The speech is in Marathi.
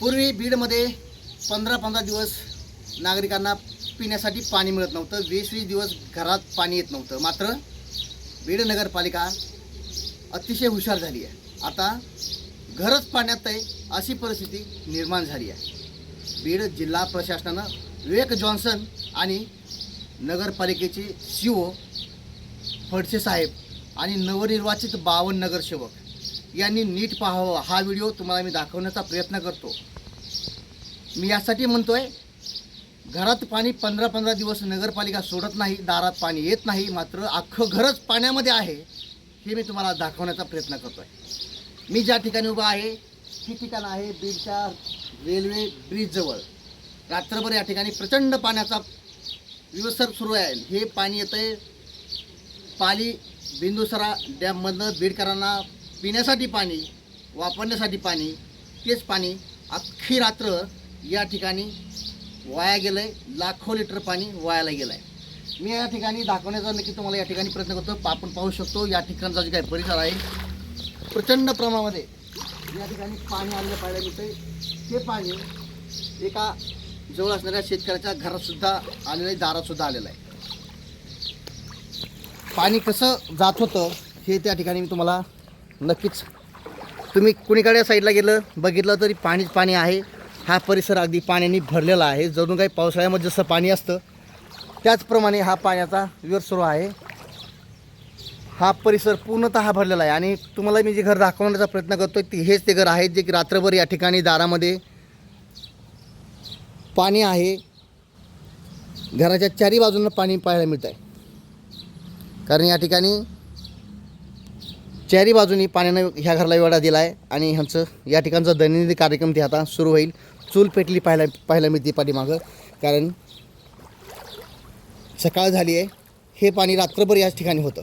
पूर्वी बीडमध्ये 15-15 दिवस नागरिकांना पिण्यासाठी पाणी मिळत नव्हतं. 20-20 दिवस घरात पाणी येत नव्हतं. मात्र बीड नगरपालिका अतिशय हुशार झाली आहे. आता घरच पाण्यात आहे अशी परिस्थिती निर्माण झाली आहे. बीड जिल्हा प्रशासनानं विवेक जॉन्सन आणि नगरपालिकेचे CO फडसे साहेब आणि नवनिर्वाचित 52 नगरसेवक यांनी नीट पाहावं. हा व्हिडिओ तुम्हाला मी दाखवण्याचा प्रयत्न करतो. मी यासाठी म्हणतोय, घरात पाणी 15-15 दिवस नगरपालिका सोडत नाही, दारात पाणी येत नाही, मात्र अख्खं घरच पाण्यामध्ये आहे हे मी तुम्हाला दाखवण्याचा प्रयत्न करतोय. मी ज्या ठिकाणी उभा आहे ही ठिकाण आहे बीडच्या रेल्वे ब्रिजजवळ. रात्रभर या ठिकाणी प्रचंड पाण्याचा विसर्ग सुरू आहे. हे पाणी येतं आहे पाली बिंदुसरा डॅममधनं बीडकरांना पिण्यासाठी पाणी, वापरण्यासाठी पाणी. तेच पाणी अख्खी रात्र या ठिकाणी वाया गेलं आहे. लाखो लिटर पाणी वायाला गेलं आहे. मी या ठिकाणी दाखवण्याचा नक्की तुम्हाला या ठिकाणी प्रयत्न करतो. आपण पाहू शकतो या ठिकाणचा जे काही परिसर आहे प्रचंड प्रमाणामध्ये या ठिकाणी पाणी आलेलं पाहायला मिळतंय. ते पाणी एका जवळ असणाऱ्या शेतकऱ्याच्या घरातसुद्धा आलेलं आहे, दारातसुद्धा आलेलं आहे. पाणी कसं जात होतं हे त्या ठिकाणी मी तुम्हाला नक्कीच, तुम्ही कुणीकडे साईडला गेलं बघितलं तरी पाणीच पाणी आहे. हा परिसर अगदी पाण्याने भरलेला आहे. जणू काही पावसाळ्यामध्ये जसं पाणी असतं त्याचप्रमाणे हा पाण्याचा विसर्ग सुरू आहे. हा परिसर पूर्णतः भरलेला आहे. आणि तुम्हाला मी जे घर दाखवण्याचा प्रयत्न करतोय ते हेच ते घर आहे जे की रात्रभर या ठिकाणी दारामध्ये पाणी आहे. घराच्या चारी बाजूंना पाणी पाहायला मिळत आहे. कारण या ठिकाणी चारी बाजूनी पाण्यानं ह्या घराला वेढा दिला आहे. आणि ह्यांचं या ठिकाणचा दैनंदिन कार्यक्रम ते आता सुरू होईल. चूल पेटली पाहायला मिळते पाठीमागं. कारण सकाळ झाली आहे. हे पाणी रात्रभर याच ठिकाणी होतं.